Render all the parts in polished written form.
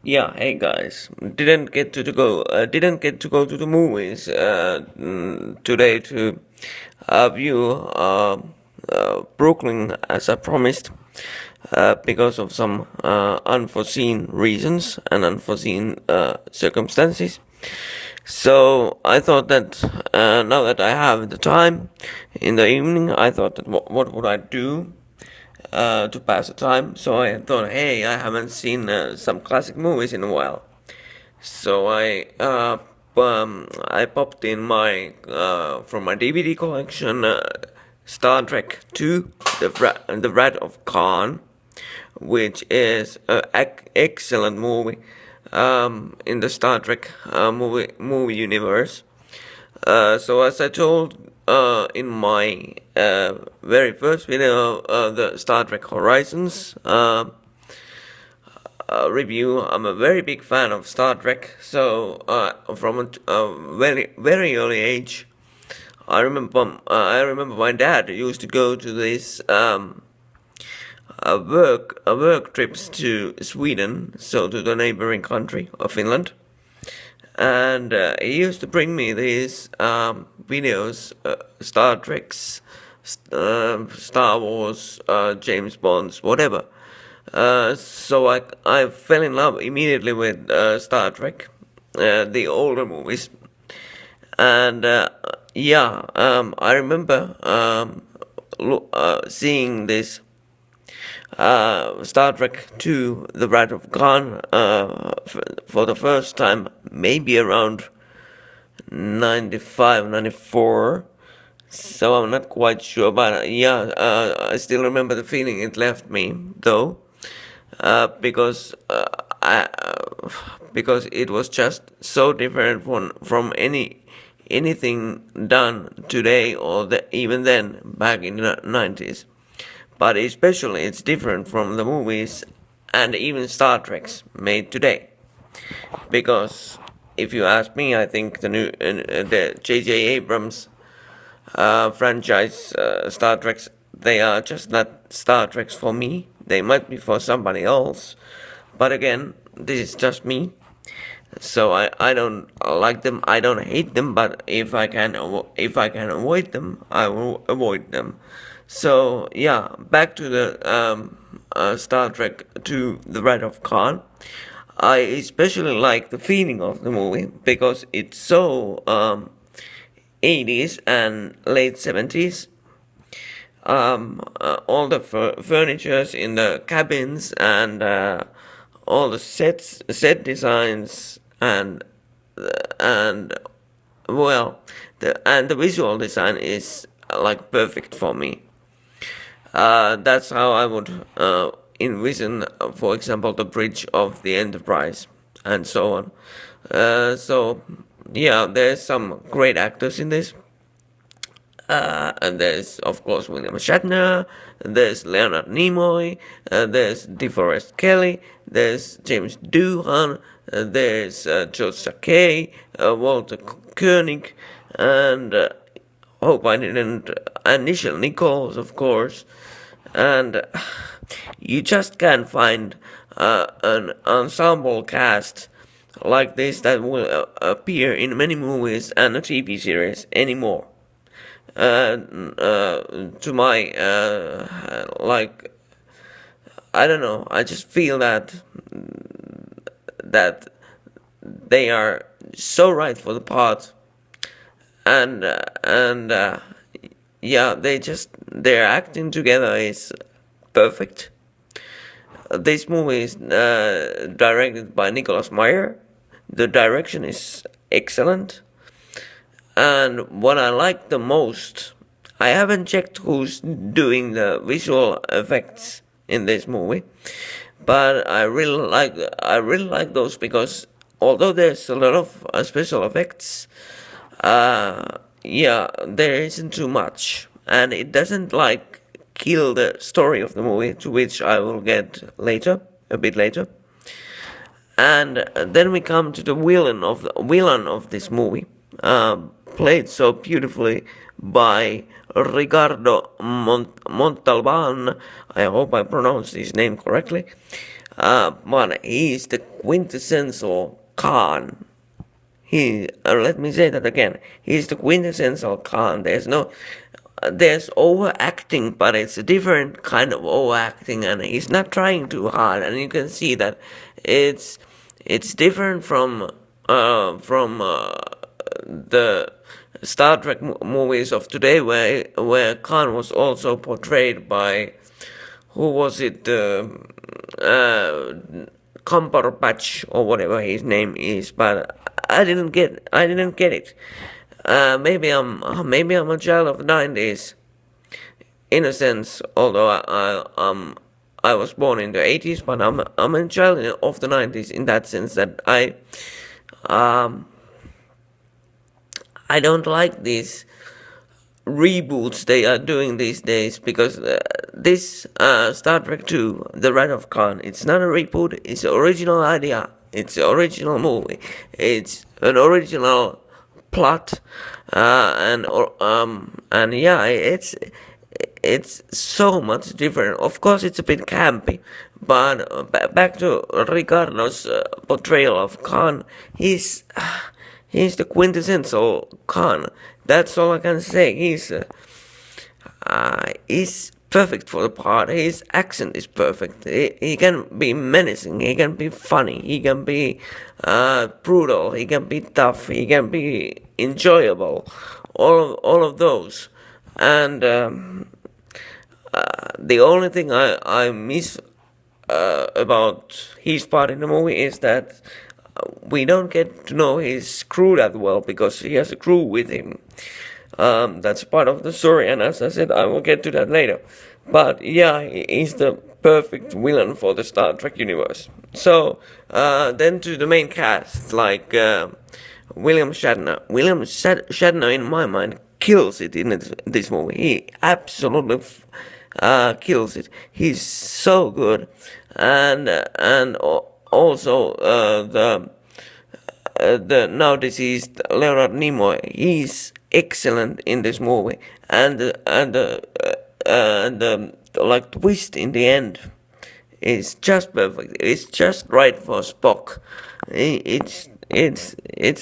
Yeah, hey guys, didn't get to go to the movies today to view Brooklyn as I promised, because of some unforeseen reasons and unforeseen circumstances. So I thought that now that I have the time in the evening, I thought that what would I do to pass the time. So I thought, hey, I haven't seen some classic movies in a while. So I popped in my from my DVD collection Star Trek Two, the Wrath of Khan, which is an excellent movie in the Star Trek movie universe. So as I told in my very first video, the Star Trek Horizons review, I'm a very big fan of Star Trek. So from a very early age, I remember my dad used to go to this work trips to Sweden, so to the neighboring country of Finland, and he used to bring me these videos, Star Trek's, Star Wars, James Bond's, whatever. So I fell in love immediately with Star Trek, the older movies, and I remember seeing this Star Trek 2, The Wrath of Khan, for the first time, maybe around 95, 94. So I'm not quite sure, but I still remember the feeling it left me, though, because because it was just so different from anything done today or even then back in the 90s. But especially it's different from the movies and even Star Treks made today. Because if you ask me, I think the J.J. Abrams franchise Star Treks, they are just not Star Treks for me. They might be for somebody else, but again, this is just me. So I don't like them. I don't hate them, but if I can avoid them, I will avoid them. So yeah, back to the Star Trek to the Wrath of Khan. I especially like the feeling of the movie because it's so 80s and late 70s. All the furnitures in the cabins and all the set designs and well, the visual design is like perfect for me. That's how I would envision, for example, the bridge of the Enterprise and so on. So yeah, there's some great actors in this. And there's, of course, William Shatner, there's Leonard Nimoy, there's DeForest Kelly, there's James Doohan, there's George Takei, Walter Koenig, and hope I didn't, and Nichelle Nichols, of course. And you just can't find an ensemble cast like this that will appear in many movies and a TV series anymore. To my like, I don't know, I just feel that they are so right for the part, and yeah, their acting together is perfect. This movie is directed by Nicholas Meyer. The direction is excellent. And what I like the most, I haven't checked who's doing the visual effects in this movie, but I really like those because although there's a lot of special effects, there isn't too much, and it doesn't like kill the story of the movie, to which I will get later, a bit later. And then we come to the villain of this movie, played so beautifully by Ricardo Montalban. I hope I pronounced his name correctly. But he's the quintessential Kahn. Let me say that again. He's the quintessential Kahn. There's overacting, but it's a different kind of overacting, and he's not trying too hard. And you can see that it's it's different from the Star Trek movies of today, where Khan was also portrayed by, who was it, uh, Cumberbatch or whatever his name is, but I didn't get it. Maybe I'm a child of the 90s in a sense, although I was born in the 80s, but I'm a child of the 90s in that sense that um I don't like these reboots they are doing these days, because this Star Trek 2, The Wrath of Khan, it's not a reboot, it's an original idea, it's an original movie, it's an original plot, and yeah, it's so much different. Of course, it's a bit campy, but back to Ricardo's portrayal of Khan, he's the quintessential Khan. That's all I can say. He's perfect for the part. His accent is perfect. He can be menacing. He can be funny. He can be brutal. He can be tough. He can be enjoyable. All of those, and the only thing I miss about his part in the movie is that we don't get to know his crew that well, because he has a crew with him. That's part of the story, and as I said, I will get to that later. But yeah, he's the perfect villain for the Star Trek universe. So then to the main cast, like William Shatner. Shatner, in my mind, kills it in this movie. He absolutely kills it. He's so good, and also the now deceased Leonard Nimoy. He's excellent in this movie, and the like twist in the end is just perfect. It's just right for Spock. It's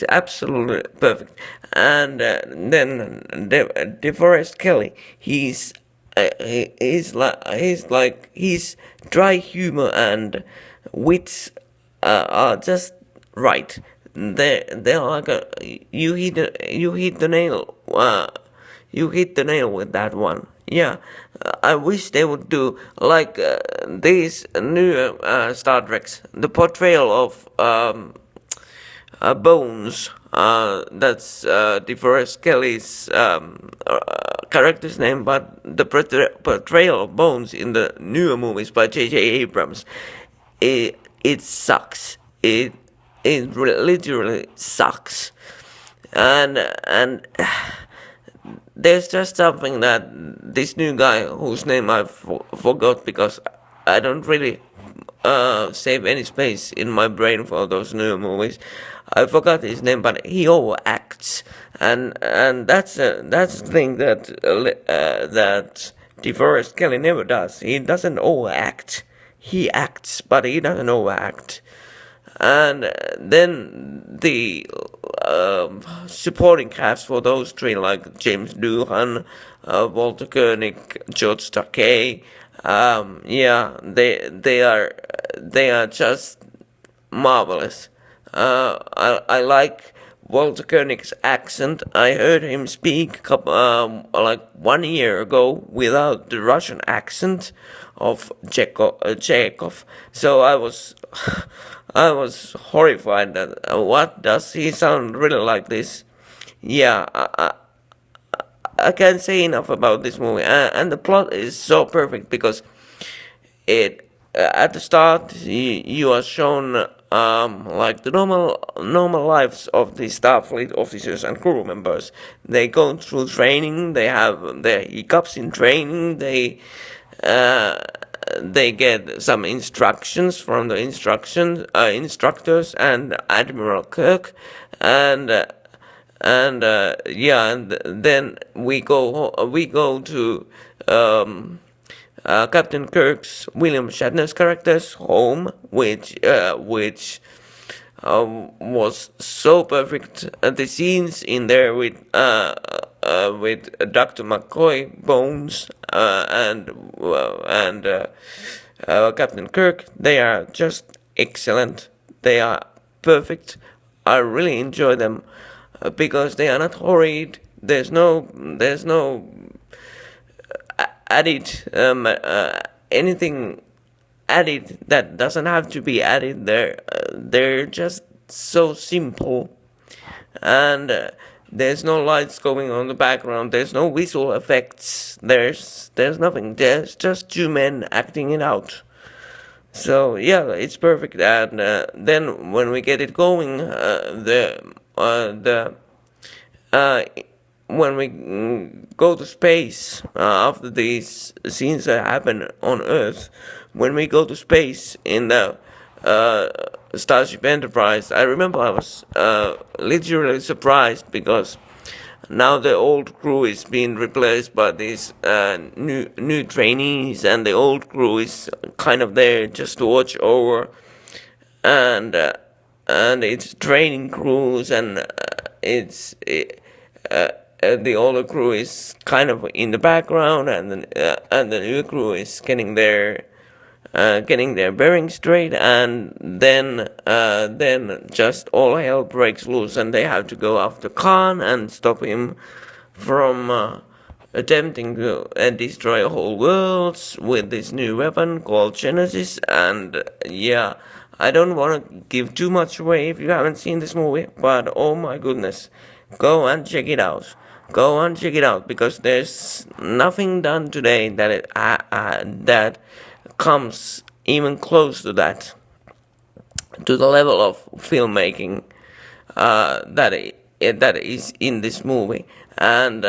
absolutely perfect. And then DeForest Kelly, his dry humor and wits are just right. They're like you hit the nail. You hit the nail with that one. Yeah, I wish they would do like these new Star Treks. The portrayal of Bones. That's DeForest Kelly's character's name, but the portrayal of Bones in the newer movies by J.J. Abrams, it sucks. It literally sucks, and there's just something that this new guy, whose name I forgot, because I don't really save any space in my brain for those new movies. I forgot his name, but he overacts, and that's the thing that DeForest Kelly never does. He doesn't overact. He acts, but he doesn't overact. And then the supporting cast for those three, like James Doohan, Walter Koenig, George Takei, yeah, they are just marvelous. I like Walter Koenig's accent. I heard him speak like 1 year ago without the Russian accent of Chekhov. So I was I was horrified that what does he sound really like this? Yeah, I can't say enough about this movie, and the plot is so perfect because it at the start you are shown like the normal lives of the Starfleet officers and crew members. They go through training. They have their hiccups in training. Uh, they get some instructions from the instructors and Admiral Kirk, and yeah, and then we go to Captain Kirk's William Shatner's character's home, which was so perfect. The scenes in there with Dr. McCoy, Bones, and Captain Kirk, they are just excellent. They are perfect. I really enjoy them because they are not horrid. There's no added anything added that doesn't have to be added there. They're just so simple, and there's no lights going on in the background. There's no visual effects. There's nothing. There's just two men acting it out. So yeah, it's perfect. And then when we get it going, the uh, when we go to space after these scenes that happen on Earth, when we go to space in the uh, Starship Enterprise, I remember I was literally surprised because now the old crew is being replaced by these new trainees, and the old crew is kind of there just to watch over, and it's training crews, and the older crew is kind of in the background, and the new crew is getting their bearings straight, and then just all hell breaks loose, and they have to go after Kahn and stop him from attempting to destroy whole worlds with this new weapon called Genesis. And yeah, I don't want to give too much away if you haven't seen this movie, but oh my goodness, go and check it out. Go and check it out because there's nothing done today that comes even close to that, to the level of filmmaking that is in this movie. And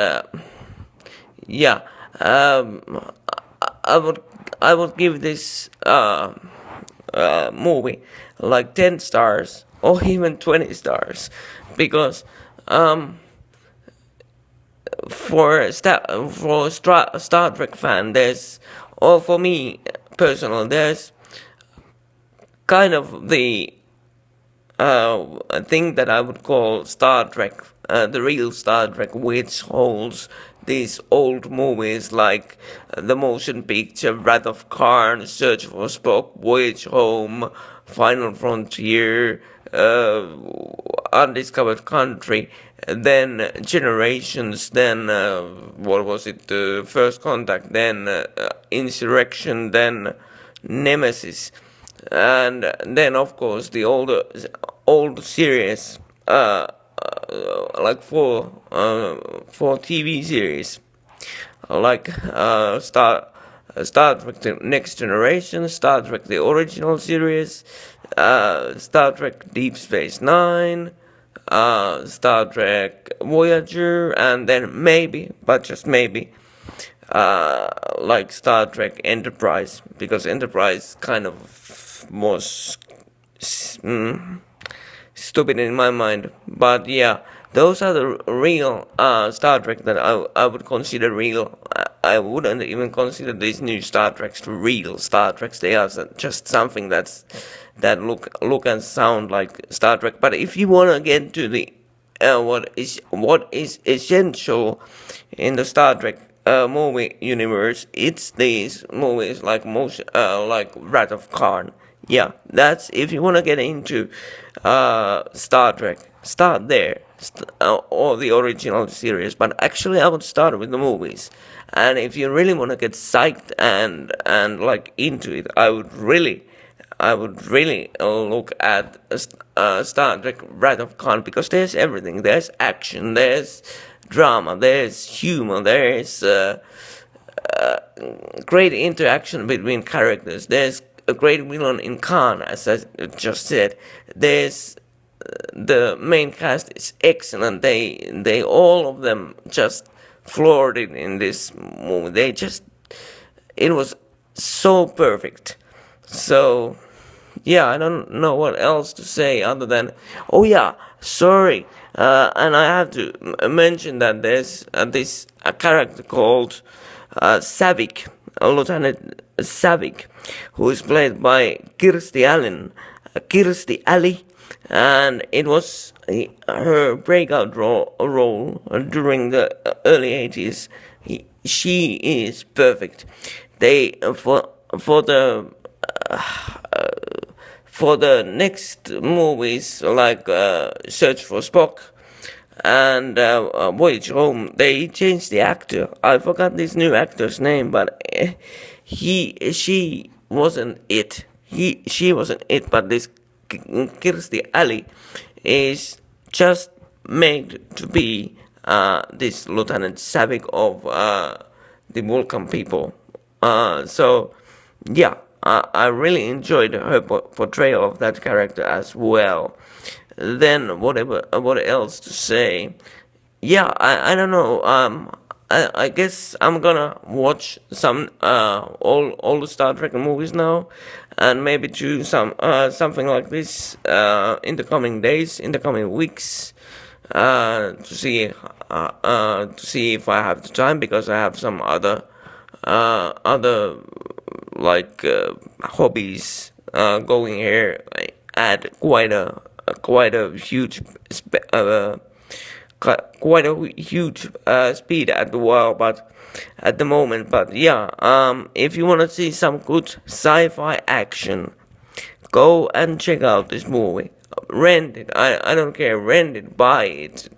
yeah, I would I would give this movie like 10 stars or even 20 stars because um, Star Trek fan, there's, or for me personally, there's kind of the thing that I would call Star Trek, the real Star Trek, which holds these old movies like the motion picture Wrath of Kahn, Search for Spock, Voyage Home, Final Frontier, Undiscovered Country, then Generations, then what was it? First Contact, then Insurrection, then Nemesis, and then of course the old series, like for TV series, like Star Trek The Next Generation, Star Trek The Original Series, Star Trek Deep Space Nine, Star Trek Voyager, and then maybe, but just maybe, like Star Trek Enterprise, because Enterprise kind of was stupid in my mind. But yeah, those are the real Star Trek that I would consider real. I wouldn't even consider these new Star Treks real Star Treks. They are just something that look and sound like Star Trek. But if you wanna get to the what is essential in the Star Trek movie universe, it's these movies like like Wrath of Khan. Yeah, that's if you want to get into Star Trek, start there, or the original series. But actually, I would start with the movies. And if you really want to get psyched and like into it, I would really look at Star Trek Wrath of Khan because there's everything. There's action, there's drama, there's humor, there's great interaction between characters. There's a great villain in Kahn, as I just said. There's the main cast is excellent. They all of them just floored it in this movie. It was so perfect. So yeah, I don't know what else to say other than, oh yeah, sorry, and I have to mention that there's this a character called Savik, Lieutenant Savick, who is played by Kirstie Alley, and it was her breakout role during the early 80s. She is perfect. They for the for the next movies like Search for Spock and Voyage Home, they changed the actor. I forgot this new actor's name, but she wasn't it. She wasn't it. But this Kirstie Alley is just made to be this Lieutenant Savick of the Vulcan people. So yeah, I really enjoyed her portrayal of that character as well. Then what else to say? Yeah, I don't know. I guess I'm gonna watch some all the Star Trek movies now, and maybe do something like this in the coming days, in the coming weeks, to see if I have the time, because I have some other like hobbies going here at quite a huge quite a huge speed at the while, but at the moment. But yeah, if you want to see some good sci-fi action, go and check out this movie. Rent it. I don't care. Rent it. Buy it.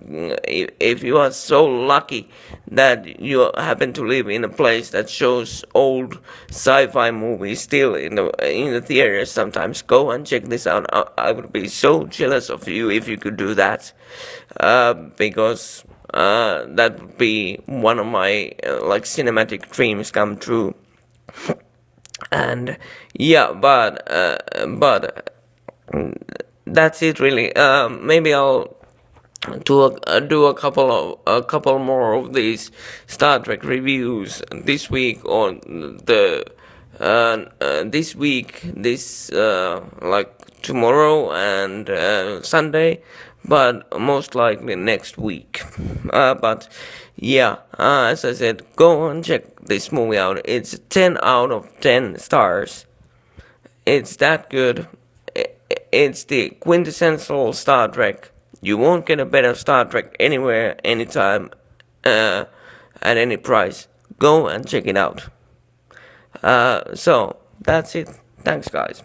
If you are so lucky that you happen to live in a place that shows old sci-fi movies still in the theaters, sometimes go and check this out. I would be so jealous of you if you could do that, because that would be one of my like cinematic dreams come true. And yeah, but that's it really. Maybe I'll do a couple more of these Star Trek reviews this week, or this week, this like tomorrow and Sunday, but most likely next week. But yeah, as I said, go and check this movie out. It's 10 out of 10 stars. It's that good. It's the quintessential Star Trek. You won't get a better Star Trek anywhere, anytime, at any price. Go and check it out. So, that's it. Thanks, guys.